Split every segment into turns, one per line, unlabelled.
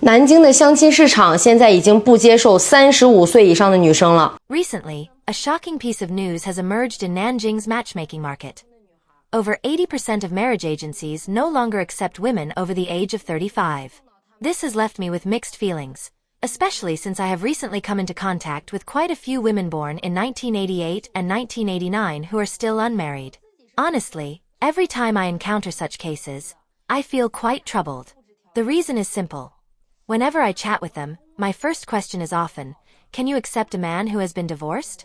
南京的相亲市场现在已经不接受35岁以上的女生了。
Recently, a shocking piece of news has emerged in Nanjing's matchmaking market. Over 80% of marriage agencies no longer accept women over the age of 35. This has left me with mixed feelings, especially since I have recently come into contact with quite a few women born in 1988 and 1989 who are still unmarried. Honestly, every time I encounter such cases, I feel quite troubled. The reason is simple. Whenever I chat with them, my first question is often, "Can you accept a man who has been divorced?"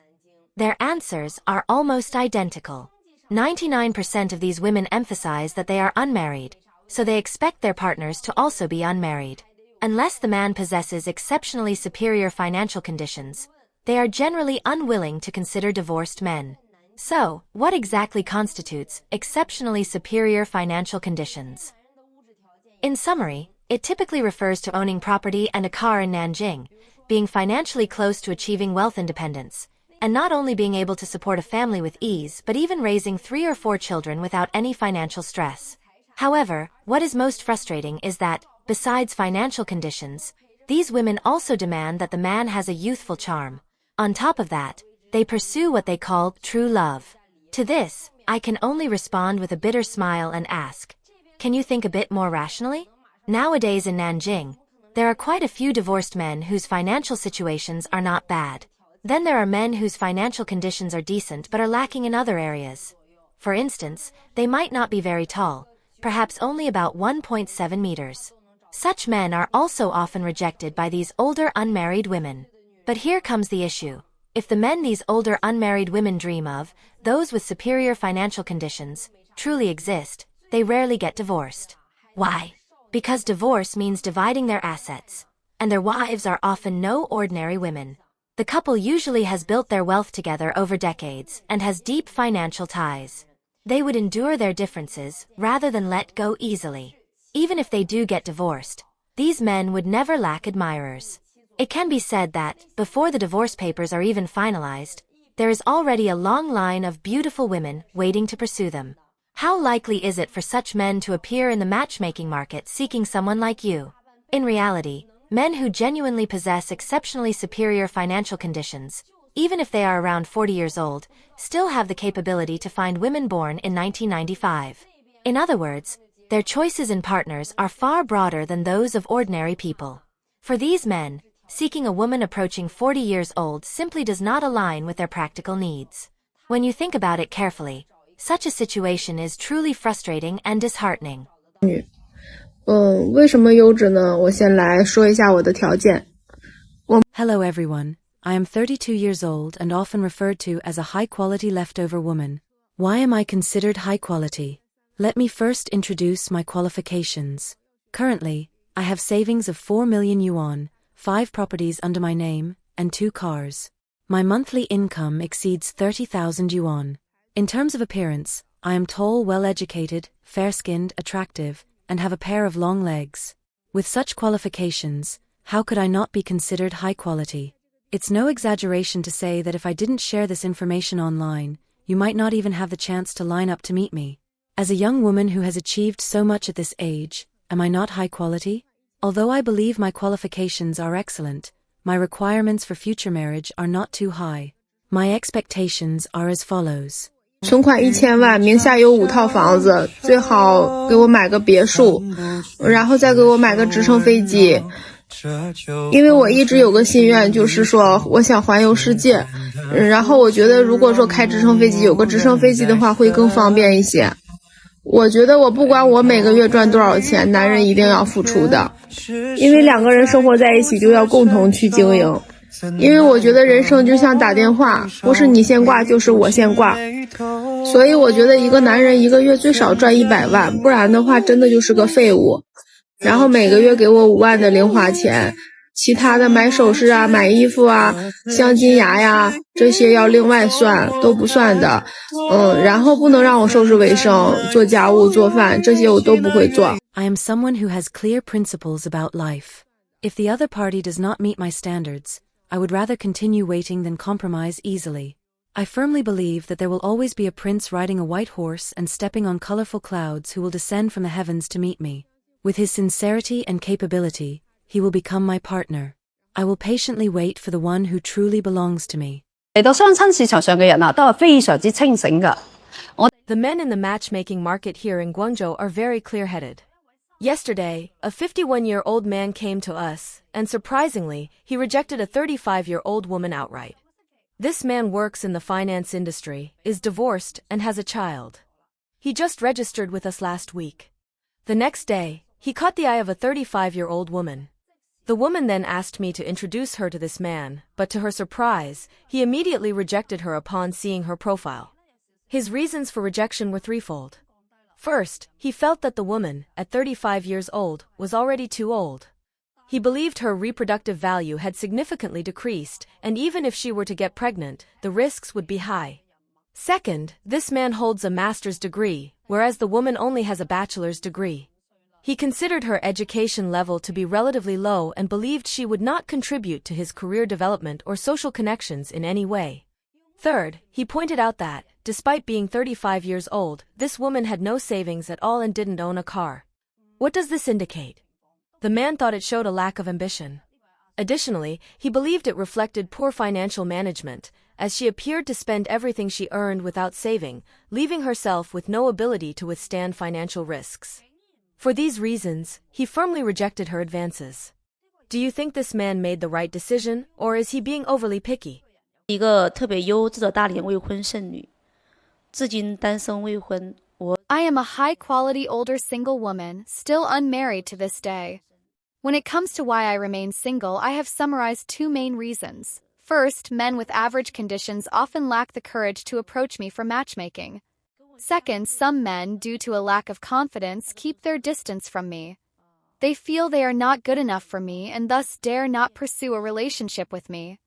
Their answers are almost identical. 99% of these women emphasize that they are unmarried, so they expect their partners to also be unmarried. Unless the man possesses exceptionally superior financial conditions, they are generally unwilling to consider divorced men. So, what exactly constitutes exceptionally superior financial conditions? In summary, it typically refers to owning property and a car in Nanjing, being financially close to achieving wealth independence, and not only being able to support a family with ease but even raising 3 or 4 children without any financial stress. However, what is most frustrating is that, besides financial conditions, these women also demand that the man has a youthful charm. On top of that, they pursue what they call true love. To this, I can only respond with a bitter smile and ask, can you think a bit more rationally? Nowadays in Nanjing, there are quite a few divorced men whose financial situations are not bad. Then there are men whose financial conditions are decent but are lacking in other areas. For instance, they might not be very tall, perhaps only about 1.7 meters. Such men are also often rejected by these older unmarried women. But here comes the issue. If the men these older unmarried women dream of, those with superior financial conditions, truly exist, they rarely get divorced. Why? Because divorce means dividing their assets, and their wives are often no ordinary women. The couple usually has built their wealth together over decades and has deep financial ties. They would endure their differences rather than let go easily. Even if they do get divorced, these men would never lack admirers. It can be said that, before the divorce papers are even finalized, there is already a long line of beautiful women waiting to pursue them. How likely is it for such men to appear in the matchmaking market seeking someone like you? In reality, men who genuinely possess exceptionally superior financial conditions, even if they are around 40 years old, still have the capability to find women born in 1995. In other words, their choices in partners are far broader than those of ordinary people. For these men, seeking a woman approaching 40 years old simply does not align with their practical needs. When you think about it carefully, such a situation is truly frustrating and disheartening.
为什么优质呢？我先来说一下我的条件。
Hello everyone, I am 32 years old and often referred to as a high-quality leftover woman. Why am I considered high quality? Let me first introduce my qualifications. Currently, I have savings of 4 million yuan, 5 properties under my name, and 2 cars. My monthly income exceeds 30,000 yuan. In terms of appearance, I am tall, well-educated, fair-skinned, attractive, and have a pair of long legs. With such qualifications, how could I not be considered high quality? It's no exaggeration to say that if I didn't share this information online, you might not even have the chance to line up to meet me. As a young woman who has achieved so much at this age, am I not high quality? Although I believe my qualifications are excellent, my requirements for future marriage are not too high. My expectations are as follows.
存款1000万，名下有5套房子，最好给我买个别墅，然后再给我买个直升飞机。因为我一直有个心愿，就是说我想环游世界，然后我觉得如果说开直升飞机，有个直升飞机的话会更方便一些。我觉得我不管我每个月赚多少钱，男人一定要付出的，因为2个人生活在一起就要共同去经营。因为我觉得人生就像打电话，不是你先挂就是我先挂，所以我觉得一个男人一个月最少赚100万，不然的话真的就是个废物。然后每个月给我5万的零花钱，其他的买首饰啊、买衣服啊、镶金牙呀，这些要另外算，都不算的。然后不能让我收拾卫生、做家务、做饭，这些我都不会做。
I am someone who has clear principles about life. If the other party does not meet my standards, I would rather continue waiting than compromise easily. I firmly believe that there will always be a prince riding a white horse and stepping on colorful clouds who will descend from the heavens to meet me. With his sincerity and capability, He will become my partner. I will patiently wait for the one who truly belongs to me.
嚟到相親市場上嘅人啊，都係非常之清醒㗎。
The men in the matchmaking market here in Guangzhou are very clear-headed. Yesterday, a 51-year-old man came to us, and surprisingly, he rejected a 35-year-old woman outright. This man works in the finance industry, is divorced, and has a child. He just registered with us last week. The next day, he caught the eye of a 35-year-old woman. The woman then asked me to introduce her to this man, but to her surprise, he immediately rejected her upon seeing her profile. His reasons for rejection were threefold. First, he felt that the woman, at 35 years old, was already too old. He believed her reproductive value had significantly decreased, and even if she were to get pregnant, the risks would be high. Second, this man holds a master's degree, whereas the woman only has a bachelor's degree. He considered her education level to be relatively low and believed she would not contribute to his career development or social connections in any way. Third, he pointed out that, despite being 35 years old, this woman had no savings at all and didn't own a car. What does this indicate? The man thought it showed a lack of ambition. Additionally, he believed it reflected poor financial management, as she appeared to spend everything she earned without saving, leaving herself with no ability to withstand financial risks. For these reasons, he firmly rejected her advances. Do you think this man made the right decision, or is he being overly picky?
一个特别优质的大龄未婚剩女，至今单身未婚。
I am a high-quality older single woman, still unmarried to this day. When it comes to why I remain single, I have summarized two main reasons. First, men with average conditions often lack the courage to approach me for matchmaking. Second, some men, due to a lack of confidence, keep their distance from me. They feel they are not good enough for me and thus dare not pursue a relationship with me.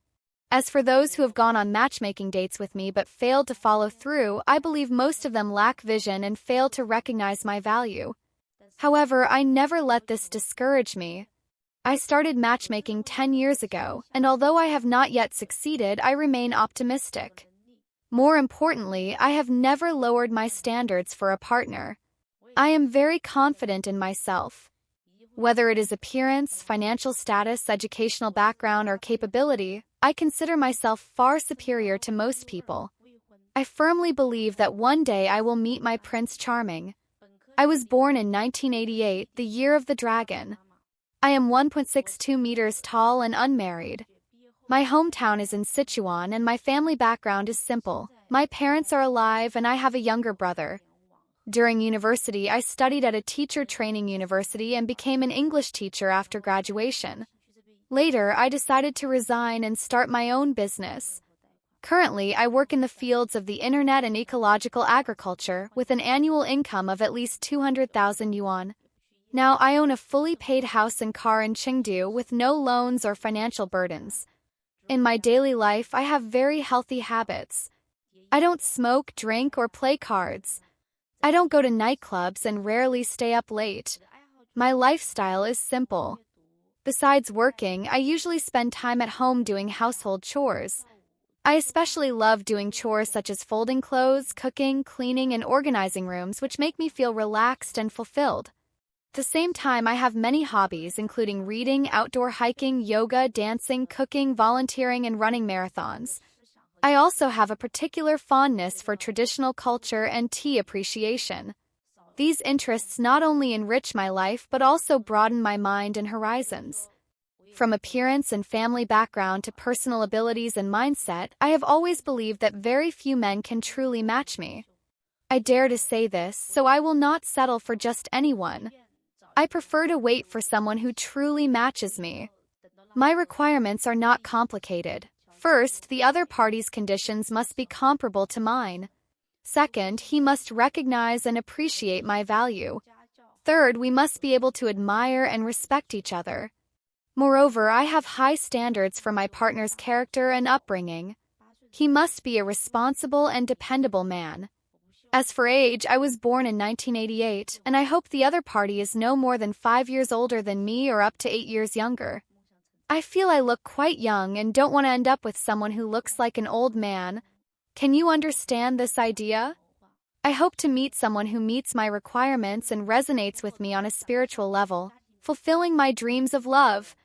As for those who have gone on matchmaking dates with me but failed to follow through, I believe most of them lack vision and fail to recognize my value. However, I never let this discourage me. I started matchmaking 10 years ago, and although I have not yet succeeded, I remain optimistic. More importantly, I have never lowered my standards for a partner. I am very confident in myself. Whether it is appearance, financial status, educational background, or capability, I consider myself far superior to most people. I firmly believe that one day I will meet my Prince Charming. I was born in 1988, the year of the dragon. I am 1.62 meters tall and unmarried. My hometown is in Sichuan and my family background is simple. My parents are alive and I have a younger brother. During university, I studied at a teacher training university and became an English teacher after graduation. Later, I decided to resign and start my own business. Currently, I work in the fields of the internet and ecological agriculture with an annual income of at least 200,000 yuan. Now, I own a fully paid house and car in Chengdu with no loans or financial burdens. In my daily life, I have very healthy habits. I don't smoke, drink, or play cards. I don't go to nightclubs and rarely stay up late. My lifestyle is simple. Besides working, I usually spend time at home doing household chores. I especially love doing chores such as folding clothes, cooking, cleaning, and organizing rooms, which make me feel relaxed and fulfilled. At the same time, I have many hobbies, including reading, outdoor hiking, yoga, dancing, cooking, volunteering, and running marathons. I also have a particular fondness for traditional culture and tea appreciation. These interests not only enrich my life but also broaden my mind and horizons. From appearance and family background to personal abilities and mindset, I have always believed that very few men can truly match me. I dare to say this, so I will not settle for just anyone. I prefer to wait for someone who truly matches me. My requirements are not complicated. First, the other party's conditions must be comparable to mine. Second, he must recognize and appreciate my value. Third, we must be able to admire and respect each other. Moreover, I have high standards for my partner's character and upbringing. He must be a responsible and dependable man. As for age, I was born in 1988, and I hope the other party is no more than 5 years older than me or up to 8 years younger. I feel I look quite young and don't want to end up with someone who looks like an old man. Can you understand this idea? I hope to meet someone who meets my requirements and resonates with me on a spiritual level, fulfilling my dreams of love.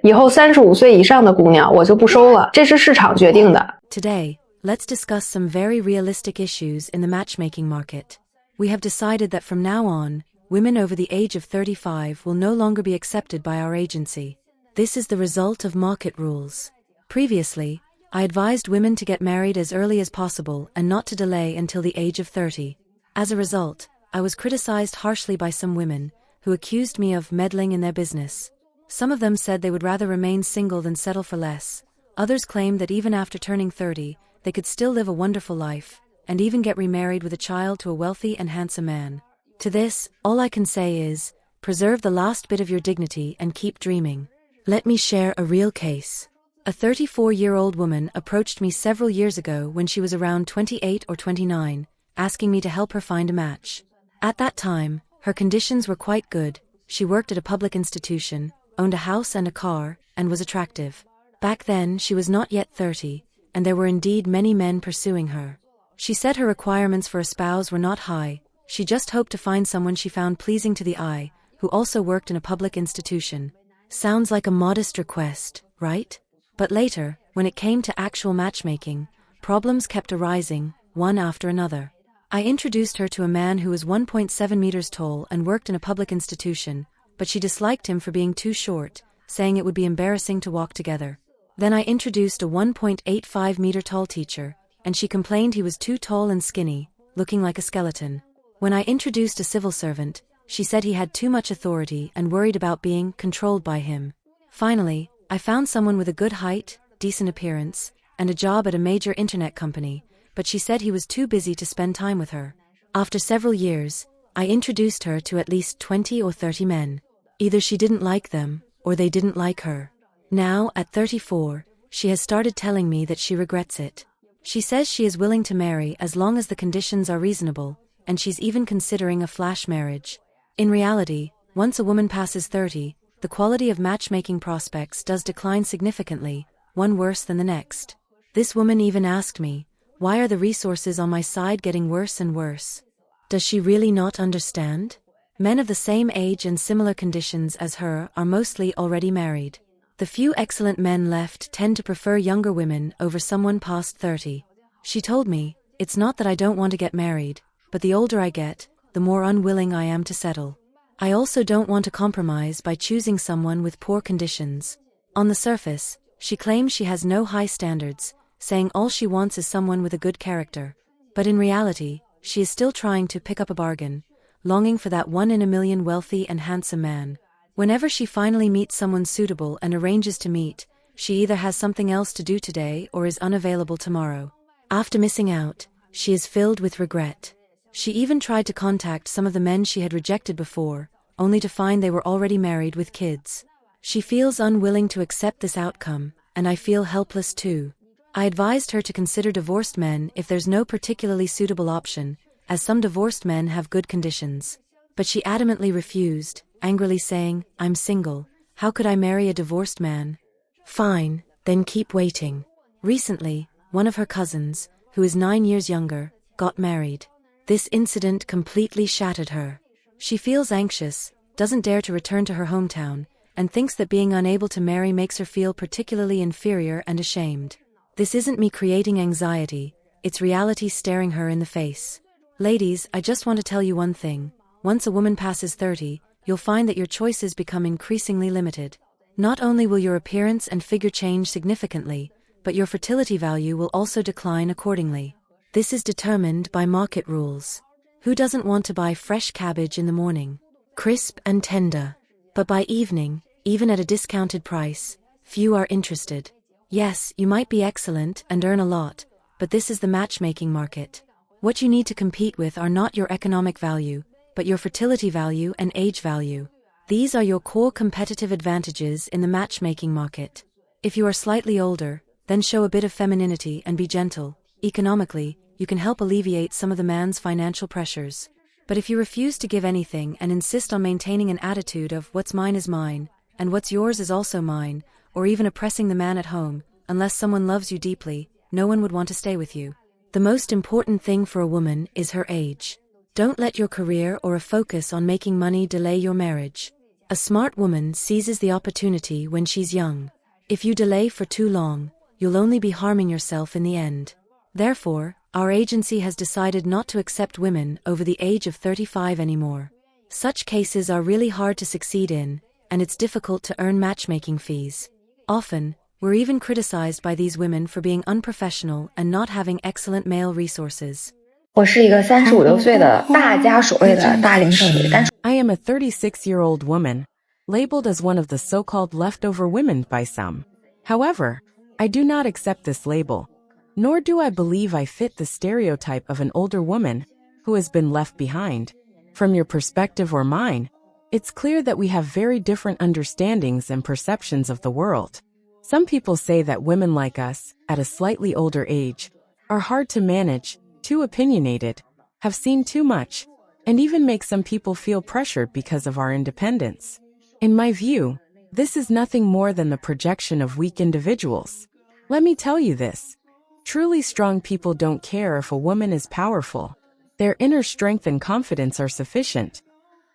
以后35岁以上的姑娘我就不收了，这是市场决定的。
Today, let's discuss some very realistic issues in the matchmaking market. We have decided that from now on, women over the age of 35 will no longer be accepted by our agency. This is the result of market rules. Previously, I advised women to get married as early as possible and not to delay until the age of 30. As a result, I was criticized harshly by some women, who accused me of meddling in their business. Some of them said they would rather remain single than settle for less. Others claimed that even after turning 30, they could still live a wonderful life, and even get remarried with a child to a wealthy and handsome man. To this, all I can say is, preserve the last bit of your dignity and keep dreaming. Let me share a real case. A 34-year-old woman approached me several years ago when she was around 28 or 29, asking me to help her find a match. At that time, her conditions were quite good. She worked at a public institution, owned a house and a car, and was attractive. Back then, she was not yet 30, and there were indeed many men pursuing her. She said her requirements for a spouse were not high. She just hoped to find someone she found pleasing to the eye, who also worked in a public institution. Sounds like a modest request, right? But later, when it came to actual matchmaking, problems kept arising, one after another. I introduced her to a man who was 1.7 meters tall and worked in a public institution, but she disliked him for being too short, saying it would be embarrassing to walk together. Then I introduced a 1.85 meter tall teacher, and she complained he was too tall and skinny, looking like a skeleton. When I introduced a civil servant, she said he had too much authority and worried about being controlled by him. Finally, I found someone with a good height, decent appearance, and a job at a major internet company, but she said he was too busy to spend time with her. After several years, I introduced her to at least 20 or 30 men. Either she didn't like them, or they didn't like her. Now, at 34, she has started telling me that she regrets it. She says she is willing to marry as long as the conditions are reasonable, and she's even considering a flash marriage. In reality, once a woman passes 30, the quality of matchmaking prospects does decline significantly, one worse than the next. This woman even asked me, why are the resources on my side getting worse and worse? Does she really not understand? Men of the same age and similar conditions as her are mostly already married. The few excellent men left tend to prefer younger women over someone past 30. She told me, it's not that I don't want to get married, but the older I get, the more unwilling I am to settle. I also don't want to compromise by choosing someone with poor conditions. On the surface, she claims she has no high standards, saying all she wants is someone with a good character. But in reality, she is still trying to pick up a bargain, longing for that one in a million wealthy and handsome man. Whenever she finally meets someone suitable and arranges to meet, she either has something else to do today or is unavailable tomorrow. After missing out, she is filled with regret. She even tried to contact some of the men she had rejected before, only to find they were already married with kids. She feels unwilling to accept this outcome, and I feel helpless too. I advised her to consider divorced men if there's no particularly suitable option, as some divorced men have good conditions. But she adamantly refused, angrily saying, I'm single, how could I marry a divorced man? Fine, then keep waiting. Recently, one of her cousins, who is 9 years younger, got married. This incident completely shattered her. She feels anxious, doesn't dare to return to her hometown, and thinks that being unable to marry makes her feel particularly inferior and ashamed. This isn't me creating anxiety, it's reality staring her in the face. Ladies, I just want to tell you one thing. Once a woman passes 30, you'll find that your choices become increasingly limited. Not only will your appearance and figure change significantly, but your fertility value will also decline accordingly. This is determined by market rules. Who doesn't want to buy fresh cabbage in the morning? Crisp and tender. But by evening, even at a discounted price, few are interested. Yes, you might be excellent and earn a lot, but this is the matchmaking market. What you need to compete with are not your economic value, but your fertility value and age value. These are your core competitive advantages in the matchmaking market. If you are slightly older, then show a bit of femininity and be gentle. Economically, you can help alleviate some of the man's financial pressures. But if you refuse to give anything and insist on maintaining an attitude of what's mine is mine, and what's yours is also mine, or even oppressing the man at home, unless someone loves you deeply, no one would want to stay with you. The most important thing for a woman is her age. Don't let your career or a focus on making money delay your marriage. A smart woman seizes the opportunity when she's young. If you delay for too long, you'll only be harming yourself in the end. Therefore, our agency has decided not to accept women over the age of 35 anymore. Such cases are really hard to succeed in, and it's difficult to earn matchmaking fees. Often, we're even criticized by these women for being unprofessional and not having excellent male resources.
我是一个35、6岁的大家所谓的大龄剩女，但是
I am a 36-year-old woman, labeled as one of the so-called leftover women by some. However, I do not accept this label, nor do I believe I fit the stereotype of an older woman who has been left behind. From your perspective or mine, it's clear that we have very different understandings and perceptions of the world. Some people say that women like us, at a slightly older age, are hard to manage, too opinionated, have seen too much, and even make some people feel pressured because of our independence. In my view, this is nothing more than the projection of weak individuals. Let me tell you this. Truly strong people don't care if a woman is powerful. Their inner strength and confidence are sufficient.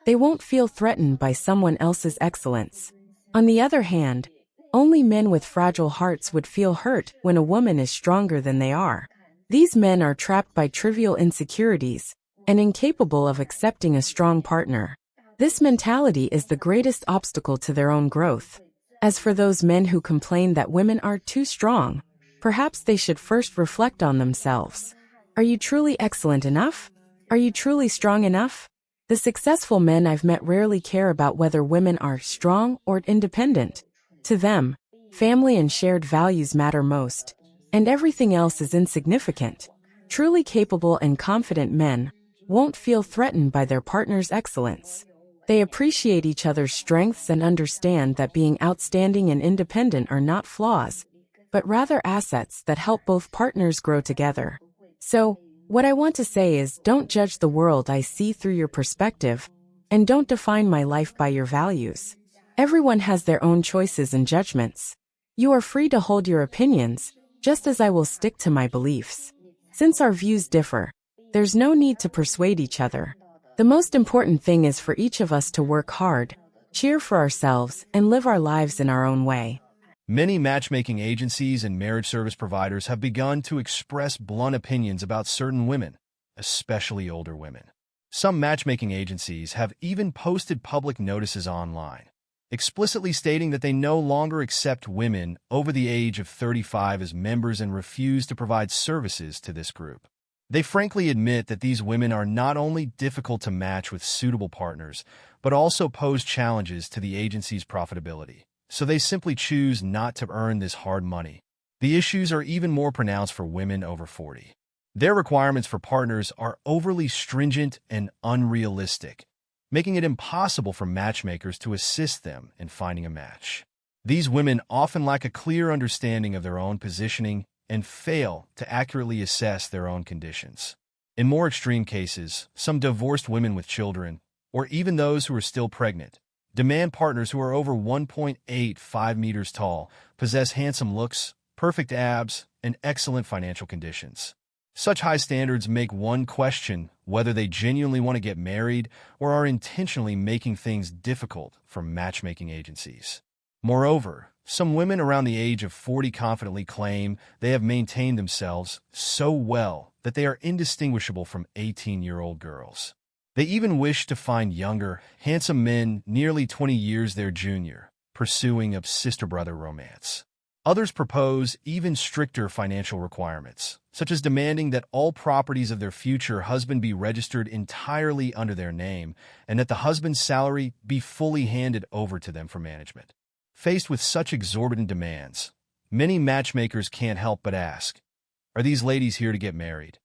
They won't feel threatened by someone else's excellence. On the other hand, only men with fragile hearts would feel hurt when a woman is stronger than they are. These men are trapped by trivial insecurities and incapable of accepting a strong partner. This mentality is the greatest obstacle to their own growth. As for those men who complain that women are too strong, perhaps they should first reflect on themselves. Are you truly excellent enough? Are you truly strong enough? The successful men I've met rarely care about whether women are strong or independent. To them, family and shared values matter most, and everything else is insignificant. Truly capable and confident men won't feel threatened by their partner's excellence. They appreciate each other's strengths and understand that being outstanding and independent are not flaws, but rather assets that help both partners grow together. So, what I want to say is, don't judge the world I see through your perspective, and don't define my life by your values. Everyone has their own choices and judgments. You are free to hold your opinions, just as I will stick to my beliefs. Since our views differ, there's no need to persuade each other. The most important thing is for each of us to work hard, cheer for ourselves, and live our lives in our own way.
Many matchmaking agencies and marriage service providers have begun to express blunt opinions about certain women, especially older women. Some matchmaking agencies have even posted public notices online, explicitly stating that they no longer accept women over the age of 35 as members and refuse to provide services to this group. They frankly admit that these women are not only difficult to match with suitable partners, but also pose challenges to the agency's profitability. So they simply choose not to earn this hard money. The issues are even more pronounced for women over 40. Their requirements for partners are overly stringent and unrealistic, making it impossible for matchmakers to assist them in finding a match. These women often lack a clear understanding of their own positioning and fail to accurately assess their own conditions. In more extreme cases, some divorced women with children, or even those who are still pregnant, demand partners who are over 1.85 meters tall, possess handsome looks, perfect abs, and excellent financial conditions. Such high standards make one question whether they genuinely want to get married or are intentionally making things difficult for matchmaking agencies. Moreover, some women around the age of 40 confidently claim they have maintained themselves so well that they are indistinguishable from 18-year-old girls. They even wish to find younger, handsome men nearly 20 years their junior, pursuing a sister-brother romance. Others propose even stricter financial requirements, such as demanding that all properties of their future husband be registered entirely under their name and that the husband's salary be fully handed over to them for management. Faced with such exorbitant demands, many matchmakers can't help but ask, are these ladies here to get married,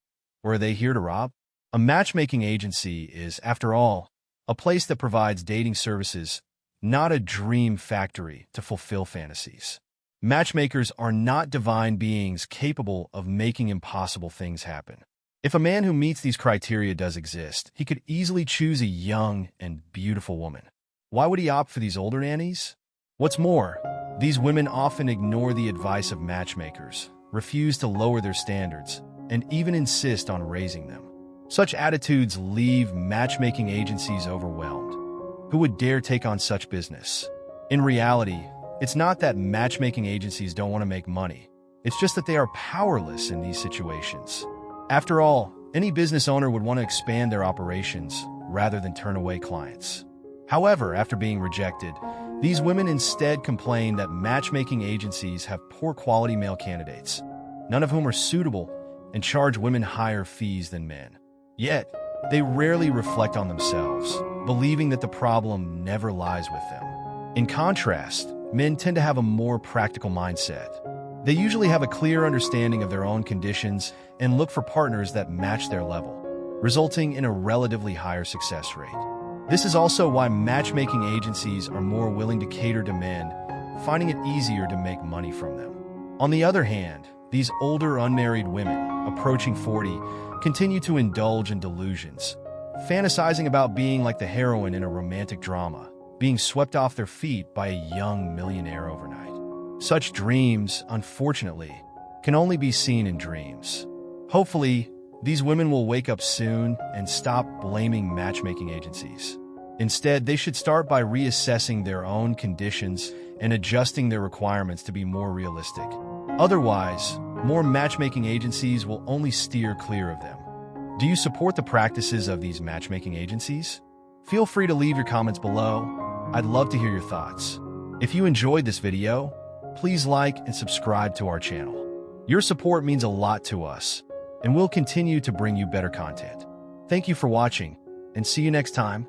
or are they here to rob? A matchmaking agency is, after all, a place that provides dating services, not a dream factory to fulfill fantasies. Matchmakers are not divine beings capable of making impossible things happen. If a man who meets these criteria does exist, he could easily choose a young and beautiful woman. Why would he opt for these older nannies? What's more, these women often ignore the advice of matchmakers, refuse to lower their standards, and even insist on raising them. Such attitudes leave matchmaking agencies overwhelmed. who would dare take on such business? In reality, it's not that matchmaking agencies don't want to make money. It's just that they are powerless in these situations. After all, any business owner would want to expand their operations rather than turn away clients. However, after being rejected, these women instead complain that matchmaking agencies have poor quality male candidates, none of whom are suitable, and charge women higher fees than men. Yet, they rarely reflect on themselves, believing that the problem never lies with them. In contrast, men tend to have a more practical mindset. They usually have a clear understanding of their own conditions and look for partners that match their level, resulting in a relatively higher success rate. This is also why matchmaking agencies are more willing to cater to men, finding it easier to make money from them. On the other hand, these older unmarried women, approaching 40, continue to indulge in delusions, fantasizing about being like the heroine in a romantic drama, being swept off their feet by a young millionaire overnight. Such dreams, unfortunately, can only be seen in dreams. Hopefully, these women will wake up soon and stop blaming matchmaking agencies. Instead, they should start by reassessing their own conditions and adjusting their requirements to be more realistic. Otherwise, more matchmaking agencies will only steer clear of them. Do you support the practices of these matchmaking agencies? Feel free to leave your comments below. I'd love to hear your thoughts. If you enjoyed this video, please like and subscribe to our channel. Your support means a lot to us, and we'll continue to bring you better content. Thank you for watching, and see you next time.